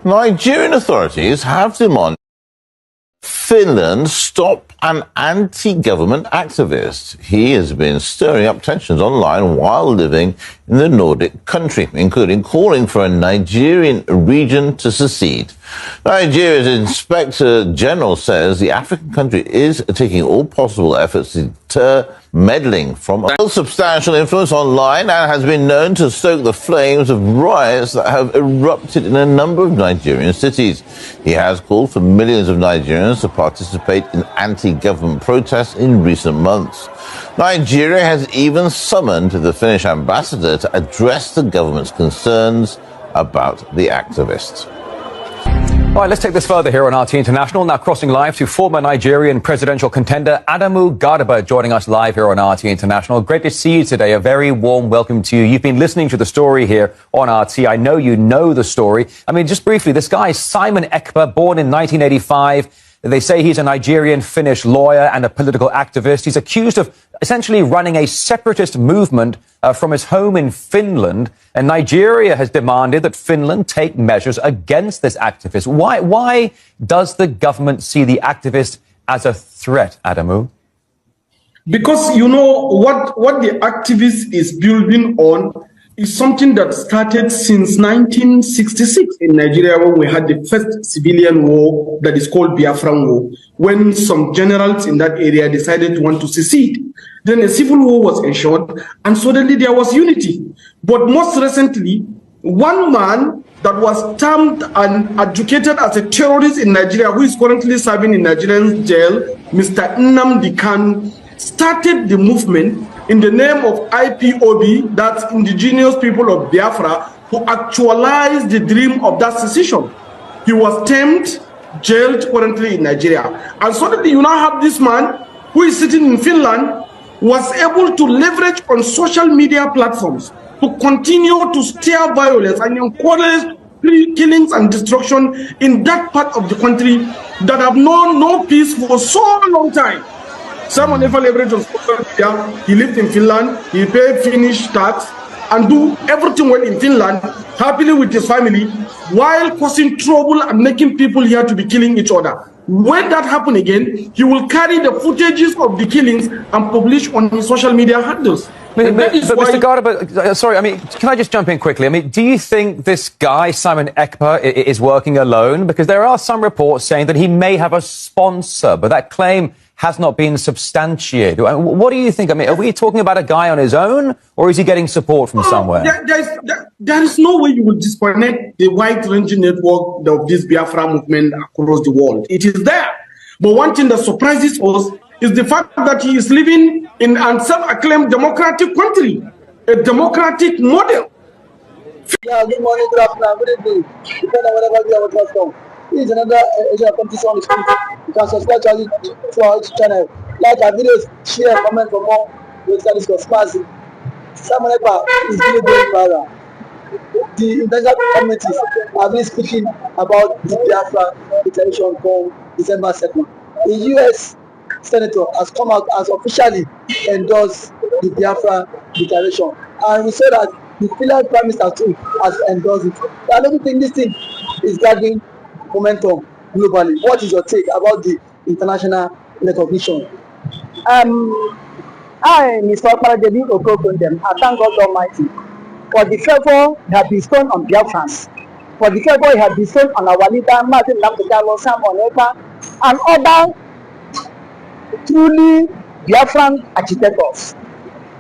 Nigerian authorities have demanded Finland stop an anti-government activist. He has been stirring up tensions online while living in the Nordic country, including calling for a Nigerian region to secede. Nigeria's Inspector General says the African country is taking all possible efforts to deter meddling from a substantial influence online and has been known to stoke the flames of riots that have erupted in a number of Nigerian cities. He has called for millions of Nigerians to participate in anti-government protests in recent months. Nigeria has even summoned the Finnish ambassador to address the government's concerns about the activists. All right, let's take this further here on RT International. Now crossing live to former Nigerian presidential contender Adamu Garba joining us live here on RT International. Great to see you today. A very warm welcome to you. You've been listening to the story here on RT. I know you know the story. I mean, just briefly, this guy is Simon Ekpa, born in 1985. They say he's a Nigerian-Finnish lawyer and a political activist. He's accused of essentially running a separatist movement from his home in Finland. And Nigeria has demanded that Finland take measures against this activist. Why does the government see the activist as a threat, Adamu? Because, you know, what the activist is building on is something that started since 1966 in Nigeria, when we had the first civilian war that is called Biafran War, when some generals in that area decided to want to secede. Then a civil war was ensured, and suddenly there was unity. But most recently, one man that was termed and adjudicated as a terrorist in Nigeria, who is currently serving in Nigerian jail, Mr. Nnamdikanu, started the movement in the name of IPOB, that's indigenous people of Biafra, who actualized the dream of that secession. He was tamed, jailed currently in Nigeria. And suddenly you now have this man who is sitting in Finland, was able to leverage on social media platforms to continue to stir violence and encourage killings and destruction in that part of the country that have known no peace for so long time. Someone never leveraged on social media. He lived in Finland, he paid Finnish tax and do everything well in Finland, happily with his family, while causing trouble and making people here to be killing each other. When that happens again, he will carry the footages of the killings and publish on his social media handles. But Mr. Garba, sorry, I mean, can I just jump in quickly? I mean, do you think this guy, Simon Ekpa, is working alone? Because there are some reports saying that he may have a sponsor, but that claim has not been substantiated. What do you think? I mean, are we talking about a guy on his own, or is he getting support from somewhere? There is no way you will disconnect the wide-ranging network of this Biafra movement across the world. It is there. But one thing that surprises us is the fact that he is living in a self-acclaimed democratic country, a democratic model. Yeah, good morning, good afternoon, good evening. Depending on whatever you are with us from. This is another Asian competition on the screen. You can subscribe to our channel, like our videos, share, comment for more. We'll start this conspiracy. Simon Ekpa is really going viral. The international communities have been speaking about the Biafra declaration from December 2nd. The US Senator has come out as officially endorsed the Biafra declaration. And we saw that the Finland Prime Minister too has endorsed it. I don't think this thing is gathering momentum globally. What is your take about the international recognition? I, Mr. Paradebi Okokondem, I thank God Almighty for the favor he has bestowed on Biafrans, for the favor he has bestowed on our leader, Martin Nnamdikanu, Simon Ekpa, and other truly Biafran agitators.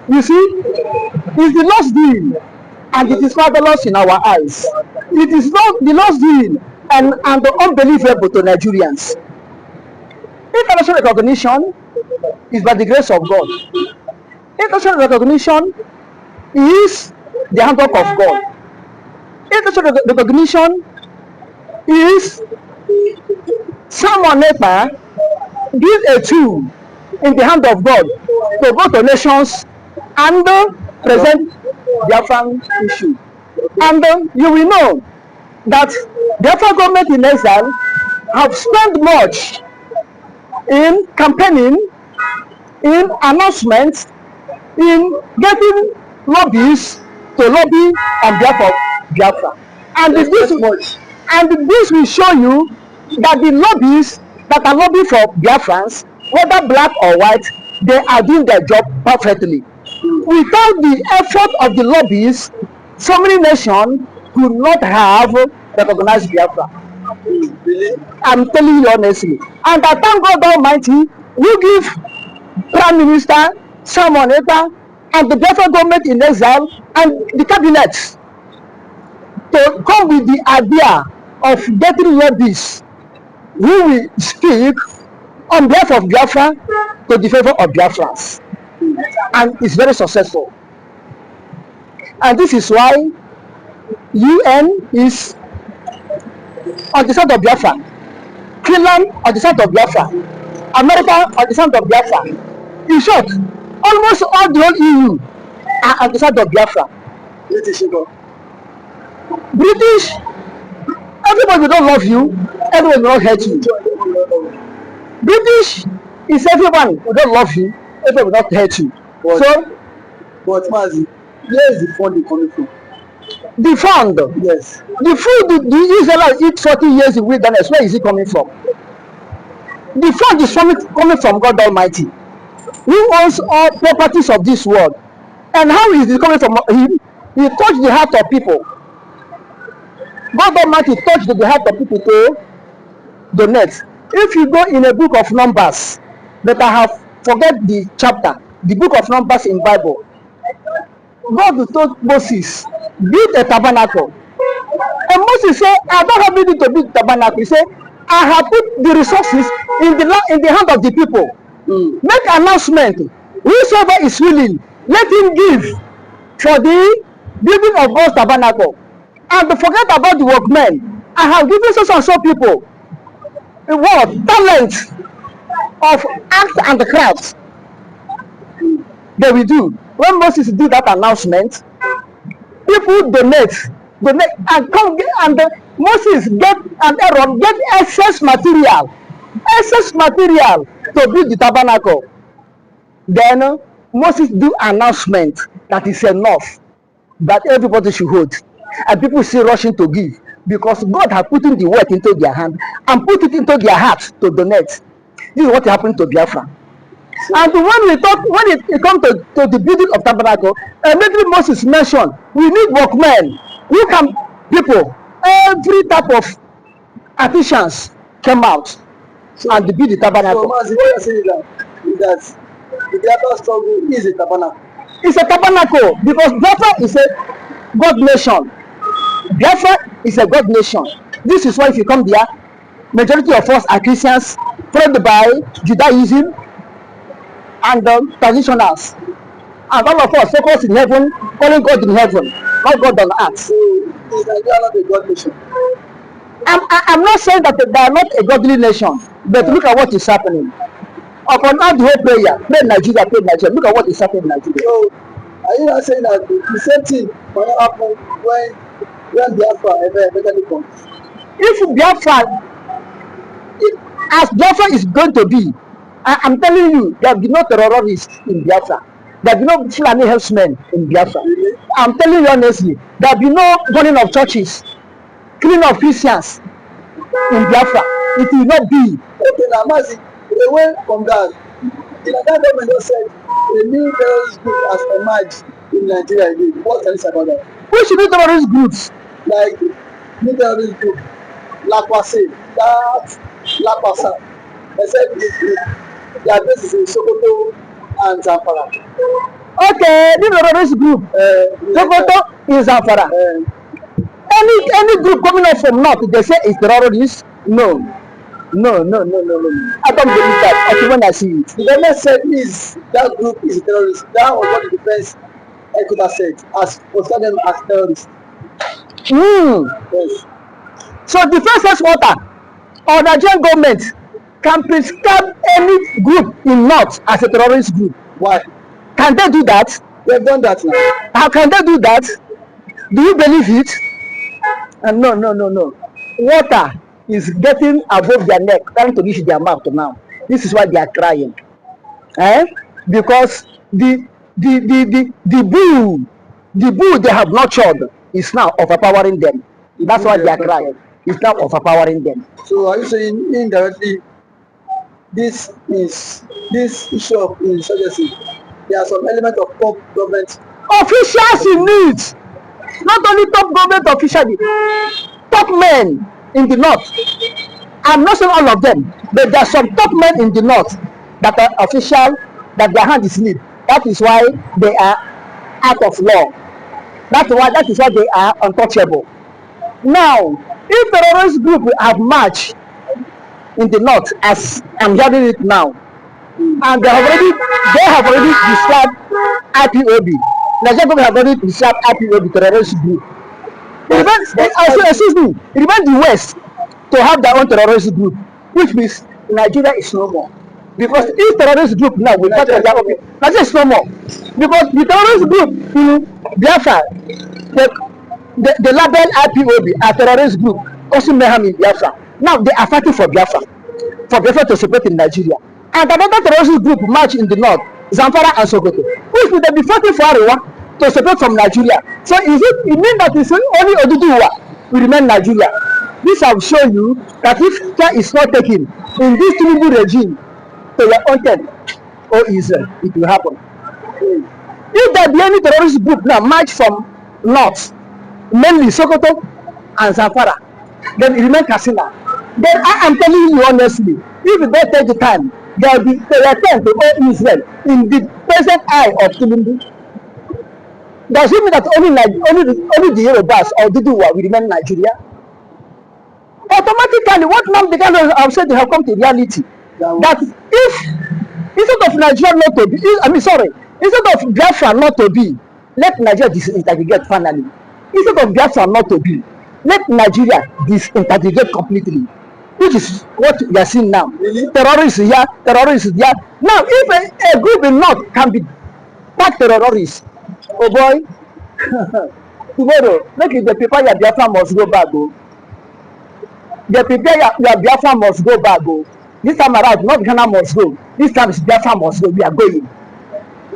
You see, it's the lost deal, and it is marvelous in our eyes. It is not the lost deal and the unbelievable to Nigerians. International recognition is by the grace of God. International recognition is the handwork of God. International recognition is Simon Ekpa give a tool in the hand of God to go to nations and present Biafran issue. And you will know that Biafra government in exile have spent much in campaigning, in announcements, in getting lobbies to lobby on behalf of Biafra. And it's this much. And this will show you that the lobbies that are lobbying for Biafrans, whether black or white, they are doing their job perfectly. Without the effort of the lobbies, so many nations could not have recognized Biafra. I'm telling you honestly. And I thank God Almighty, we give Prime Minister Simon Ekpa and the Biafra government in exile and the cabinet to come with the idea of getting lobbies who will speak on behalf of Biafra to the favor of Biafrans. And it's very successful. And this is why UN is on the side of Biafra, Finland on the side of Biafra, America on the side of Biafra. In short, almost all the whole EU are on the side of Biafra. British, everybody don't love you, everyone will not hate you. British is everyone who don't love you, everyone will not hate you. But Mazi, where is the funding coming from? The fund, Yes. the food the Israelites eat 40 years in wilderness, where is it coming from? The fund is coming from God Almighty, who owns all properties of this world. And how is it coming from him? He touched the heart of people. God Almighty touched the heart of people to donate. If you go in a book of Numbers, that I have forget the chapter, the book of Numbers in Bible, God told Moses, build a tabernacle. And Moses said, I don't have anything to build a tabernacle. He said, I have put the resources in the hand of the people. Make announcement. Whosoever is willing, let him give for the building of God's tabernacle. And forget about the workmen. I have given so people what talent of acts and the crafts. They will do. When Moses did that announcement, people donate and come get, and Moses get and Aaron get excess material to build the tabernacle. Then Moses do announcement that is enough, that everybody should hold, and people still rushing to give because God has put in the work into their hand and put it into their heart to donate. This is what happened to Biafra. And when it comes to the building of tabernacle, immediately Moses mentioned, we need workmen. We can people, every type of artisans came out and build the tabernacle. So Mazi, what you're saying is that the Biafra struggle is a tabernacle. It's a tabernacle because Biafra is a God nation. Biafra is a God nation. This is why if you come there, majority of us are Christians, followed by Judaism and traditionals. And all of us focus in heaven, calling God in heaven, not God on earth. So is Nigeria not a God nation? I'm not saying that they are not a godly nation, but look at what is happening. Upon all the whole prayer, pray Nigeria, pray Nigeria. Look at what is happening in Nigeria. So are you not saying that the same thing will happen when Biafra eventually comes? If Biafra, as Biafra is going to be, I'm telling you, there will be no terrorists in Biafra. There will be no Fulani herdsmen in Biafra. Really? I'm telling you honestly, there will be no burning of churches, killing of Christians in Biafra. It will not be. Okay, now Mazi, away from that, the Nigerian government just said a new terrorist group has emerged in Nigeria again. What can you say about that? Which new terrorist groups? Like new terrorist group, Lakwase, that Lakwasa. They said this group, their base is in Sokoto and Zamfara. Okay, this terrorist group, Sokoto in Zamfara. Any group coming up from north, they say it's terrorist. No. I don't believe that. Until when I see it. The government said that group is a terrorist. That was what the defense Ekpa said, as consider them as terrorists. Yes. So defense headquarters or Nigerian government can prescribe any group in north as a terrorist group. Why? Can they do that? They've done that now. How can they do that? Do you believe it? And no. Water is getting above their neck, trying to reach their mouth now. This is why they are crying. Because the bull they have nurtured is now overpowering them. That's why they are crying. is now overpowering them. So are you saying indirectly this issue of insurgency, there are some element of top government Officials in need, not only top government officials, top men in the north. I'm not saying all of them, but there are some top men in the north that are official, that their hand is need. That is why they are out of law. That is why they are untouchable. Now, if terrorist group have marched in the north, as I'm hearing it now, and they have already described IPOB. Nigeria government have already described IPOB terrorist group. It remains the West to have their own terrorist group, which means Nigeria is no more. Because if terrorist group now will not Nigeria is no more. Because the terrorist group in Biafra, the label IPOB a terrorist group causing mayhem in Biafra. Now they are fighting for Biafra to separate in Nigeria. And another terrorist group march in the north, Zamfara and Sokoto, which will be fighting for Arewa to separate from Nigeria. So it means that it's only Oduduwa will remain Nigeria. This will show you that if care is not taken in this tinubu regime to your own tent, or Israel, it will happen. If there be any terrorist group now march from north, mainly Sokoto and Zamfara, then it remain Katsina. Then I am telling you honestly, if you don't take the time, there will be attempt to own Israel in the present eye of Tinubu. Does it mean that only the Yorubas or Duduwa will remain Nigeria? Automatically, what nnamdikanu have said, they have come to reality. That if instead of Nigeria not to be, instead of Biafra not to be, let Nigeria disintegrate finally. Instead of Biafra not to be, let Nigeria disintegrate completely. Which is what we are seeing now. Terrorists here, terrorists there. Now, if a group in North can be back terrorists, oh boy, tomorrow, make it the people your Biafra must go back. Oh. The people your Biafra must go back. Oh. This time around, not Ghana must go. This time it's Biafra must go. We are going.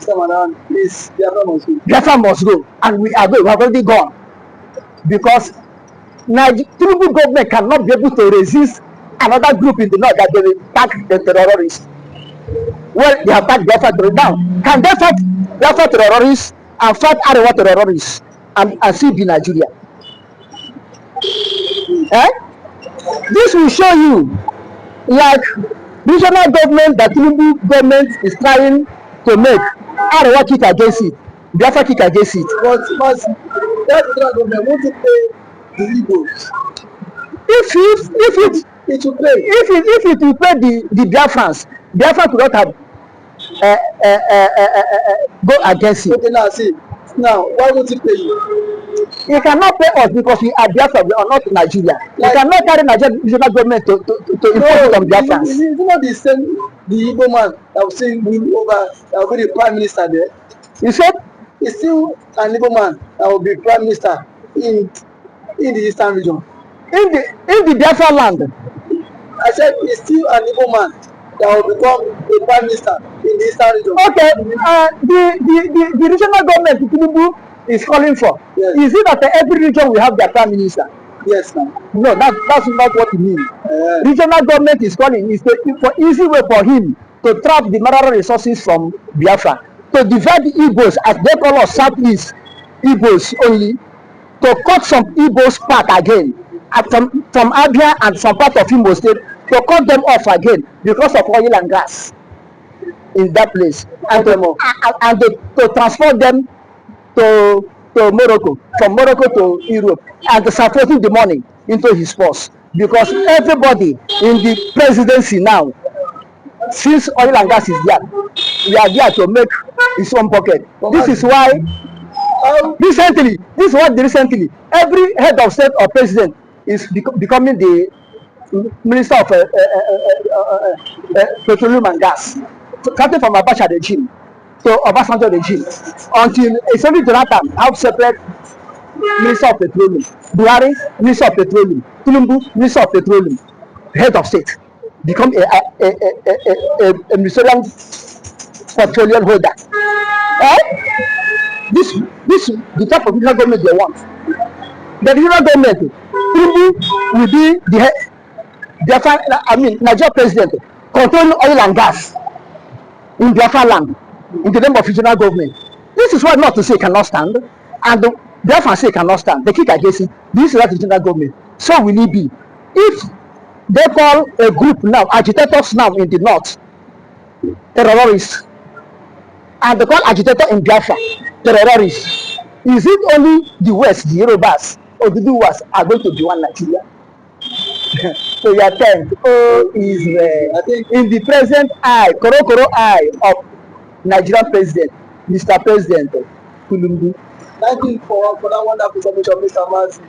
this time around? Please, Biafra must go. Biafra must go, and we are going. We have already gone because Tinubu government cannot be able to resist another group in the north that they will attack the terrorists. Well, they have attacked Biafra terrorists now. Can they fight Biafra terrorists and fight Arewa terrorists and still be Nigeria? This will show you, like regional government that Tinubu government is trying to make Arewa kick against it, Biafra kick against it. But that regional government won't pay the Igbos. If it will pay, if it will pay the Biafrans, Biafra could not have go against it. Okay, now why won't it pay you? He cannot pay us because we are Biafra, we are not Nigeria. We cannot carry Nigeria regional government to impose it on Biafrans. Is it not the same, the Igbo man that was saying that will be the prime minister there? You said? It's still an Igbo man that will be prime minister in the eastern region. In the Biafra land. I said it's still an Igbo man that will become a prime minister in the eastern region. Okay, the regional government Tinubu is calling for. Yes. Is it that every region will have their prime minister? Yes, ma'am. No, that's not what it means. Regional government is calling is for easy way for him to trap the mineral resources from Biafra, to divide the Igbos, as they call us Southeast Igbos only, to cut some Igbos part again, from Abia and some part of Imo State, to cut them off again because of oil and gas in that place, and to transport them to Morocco, from Morocco to Europe, and transporting the money into his purse. Because everybody in the presidency now, since oil and gas is there, we are there to make his own pocket. This is why recently, every head of state or president is becoming the minister of petroleum and gas, starting from Abacha regime to Obasanjo regime, until Essentially Jonathan have separate minister of petroleum, Buhari minister of petroleum, Tinubu minister of petroleum, head of state become a ministerial petroleum holder. This the type of regional government they want. The regional government, Tinubu will be the head, Nigeria president, controlling oil and gas in Biafra land in the name of regional government. This is what not to say cannot stand, and the Biafra say cannot stand. They kick against it. This is what regional government. So will it be? If they call a group now, agitators now in the north, terrorists, and they call agitator in Biafra terrorists, is it only the West, the Yorubas, or the Duwas are going to be one Nigeria? So your attempt, oh Israel, I think in the present eye, koro eye of Nigerian president, Mr. President Tinubu. Thank you for that wonderful submission, Mr. Mansi.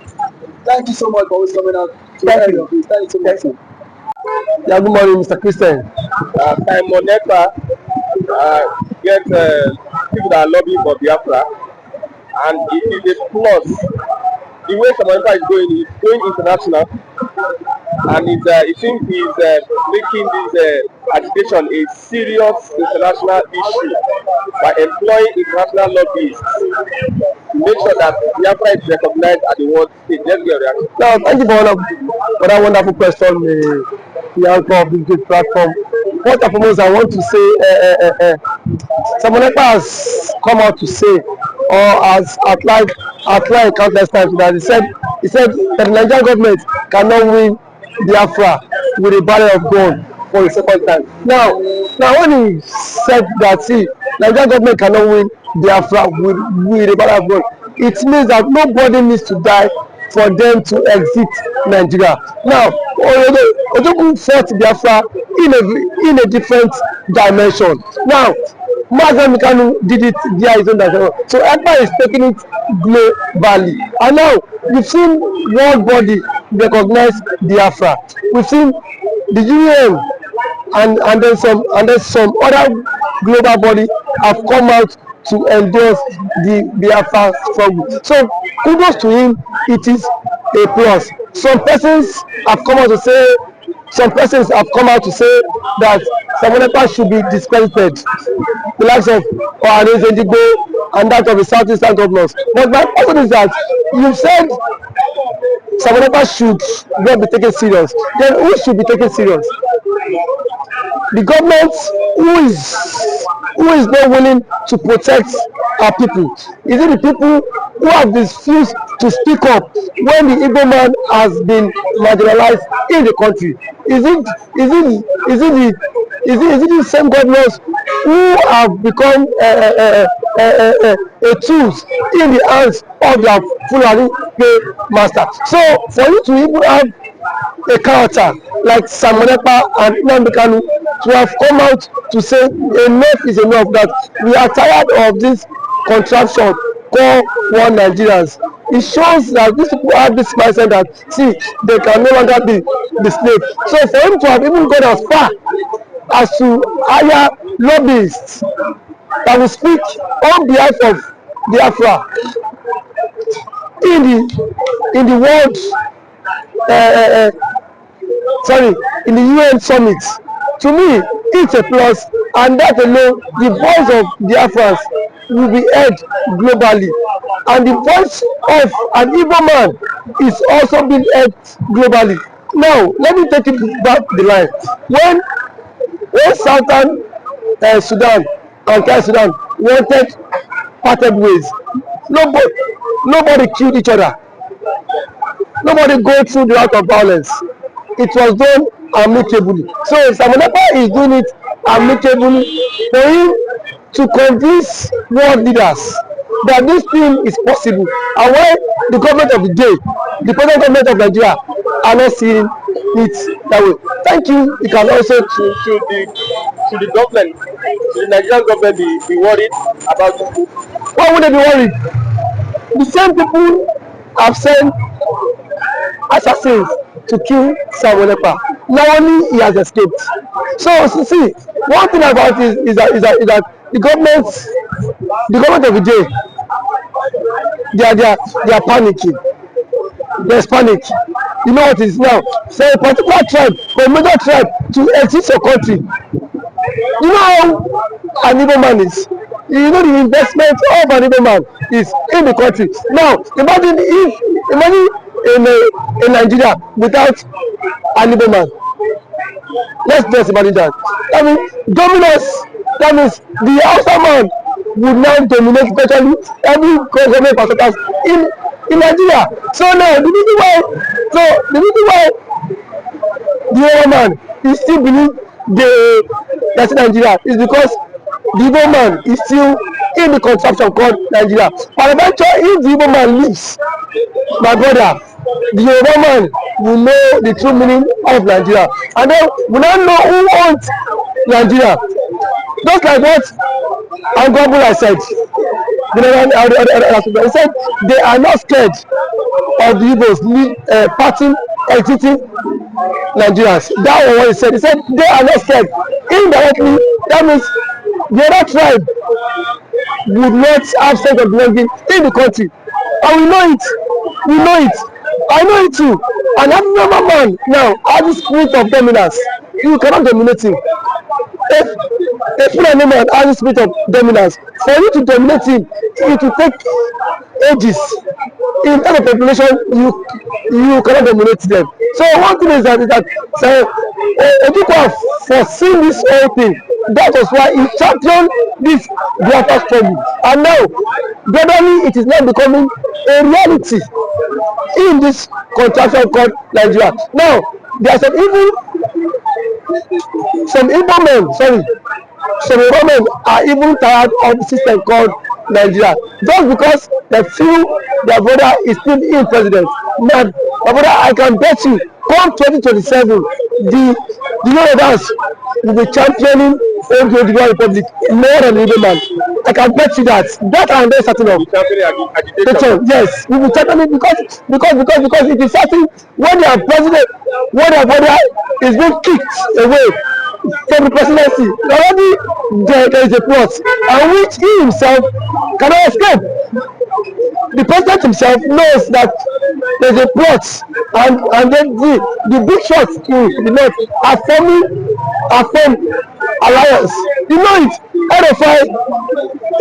Thank you so much for always coming out. Thank you. Thank you so much. Yeah, good morning, Mr. Christian. I'm on Ekpa. Get people that are lobbying for Biafra, and it is a plus. The way Samantha is going international, and it seems he's making this agitation a serious international issue by employing international lobbyists to make sure that Biafra is recognized at the world stage. Let's get a reaction. Now, thank you for that wonderful question, the anchor of this great platform. First and foremost, I want to say, Samoneka has come out to say, or has outlined countless times that he said that the Nigerian government cannot win Biafra with a barrel of gold for the second time. Now when he said that, see, Nigerian government cannot win Biafra with a barrel of gold, it means that nobody needs to die for them to exit Nigeria. Now, Ojogun fought Biafra in a different dimension. Now, nnamdikanu did it via his own dimension. So Ekpa is taking it globally. And now, we've seen world body recognize Biafra. We've seen the UN and then some other global body have come out to endorse the Biafra struggle. So kudos to him, it is a plus. Some persons have come out to say that Separatist should be discredited, the likes of Ohanaeze, Ndigbo, and that of the Southeastern governors. But my question is that you said Separatist should not be taken serious. Then who should be taken serious? The government who is not willing to protect our people? Is it the people who have refused to speak up when the Igbo man has been marginalized in the country? Is it the same governors who have become a tools in the hands of their Fulani master? So for you to even have a character like Ekpa and nnamdikanu to have come out to say enough is enough, that we are tired of this contraption called one Nigerians. It shows that these people have this mindset that, see, they can no longer be the slave. So for him to have even gone as far as to hire lobbyists that will speak on behalf of Biafra in the world, in the UN summit, to me it's a plus, and that alone, the voice of Biafrans will be heard globally, and the voice of an Igbo man is also being heard globally. Now let me take it back the line. When Southern Sudan and South Sudan wanted parted ways, nobody killed each other. Nobody go through the route of violence. It was done amicably. So Ekpa is doing it amicably for him to convince world leaders that this thing is possible. And when the government of the day, the present government of Nigeria, are not seeing it that way. Thank you. You can also to the government, the Nigerian government be worried about people. Why would they be worried? The same people have sent assassins to kill Ekpa. Now only he has escaped. So see, one thing about it is that the government of the day, they are panicking. There's panic. You know what it is now? For a particular tribe, for a major tribe to exit your country, you know how an Igbo man is. You know the investment of an Igbo man is in the country. Now imagine in Nigeria without an Igbo man. Let's just imagine that. That means dominance. That means the Hausa man would now dominate virtually every government perspective in Nigeria. So now the reason why the Igbo man is still believe that's Nigeria is because the Igbo man is still in the contraption called Nigeria. And eventually, if the Igbo man leaves, my brother, the Yoruba man will know the true meaning of Nigeria, and then we now know who owns Nigeria. Just like what Angwabula said, he said they are not scared of the Igbos parting, exiting Nigerians. That was what he said. He said they are not scared. Indirectly, that means the other tribe would not have sense of belonging in the country, and we know it. We know it. I know it too. And every normal man now has the spirit of dominance. You cannot dominate him. If a Fulani man has the spirit of dominance, for you to dominate him, it will take ages. In terms of population, you cannot dominate them. So one thing is that Ekpa foreseen this whole thing. That was why he championed this biafra struggle. And now, gradually, it is now becoming a reality in this contraction called Nigeria. Now, there are some Igbo men are even tired of the system called Nigeria. Just because they feel their brother is still in president. Man, my brother, I can bet you, come 2027, the Yorubas will be championing the Republic more than the Igbo man. I can bet you that. That I am very certain of. Yes, we will championing because it is certain when their president, when their brother is being kicked away from the presidency, already there is a plot, and which he himself cannot escape. The president himself knows that there is a plot, and then the big shots in the north are forming alliance. You know it. RFI,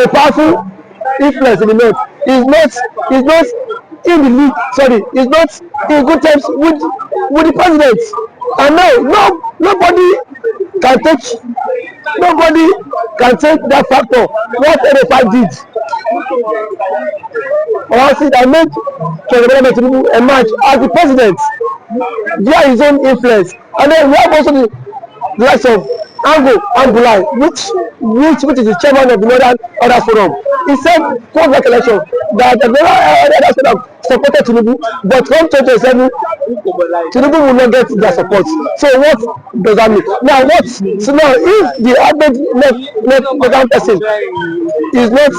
a powerful influence in the north, is not in the league. Sorry, is not in good terms with the president. And now nobody can take that factor. What RFI did. Honestly, I made President Tinubu emerge as the president via his own influence. And then we have also the likes of Angulai, which is the chairman of the Northern Others Forum. He said post-election that the Northern Others Forum supported Tinubu, but from 2027, Tinubu will not get their support. So what does that mean? Now so now if the average left person is not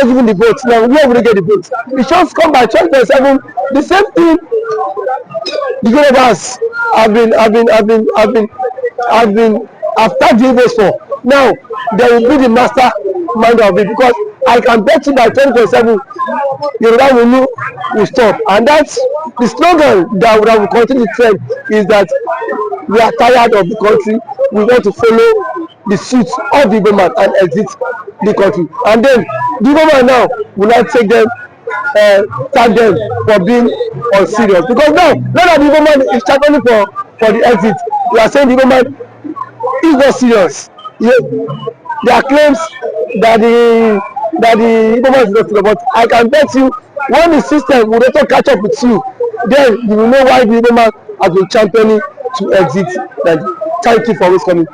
giving the vote, now where will they get the vote? It should come by 2027. The same thing the Yorubas have been tagged the Igbos for. Now they will be the master mind of it, because I can bet you by 2027 Yoruba will stop. And that's the slogan that will continue to trend, is that we are tired of the country, we want to follow the suit of the Igbo man and exit the country. And then the Igbo man now will not take them, tag them for being unserious, because now that the Igbo man is championing for the exit, we are saying the Igbo man is not serious. There are claims that the Igbo man is not serious, but I can bet you when the system will also catch up with you, then you will know why the Igbo man has been championing to exit. Thank you for always coming.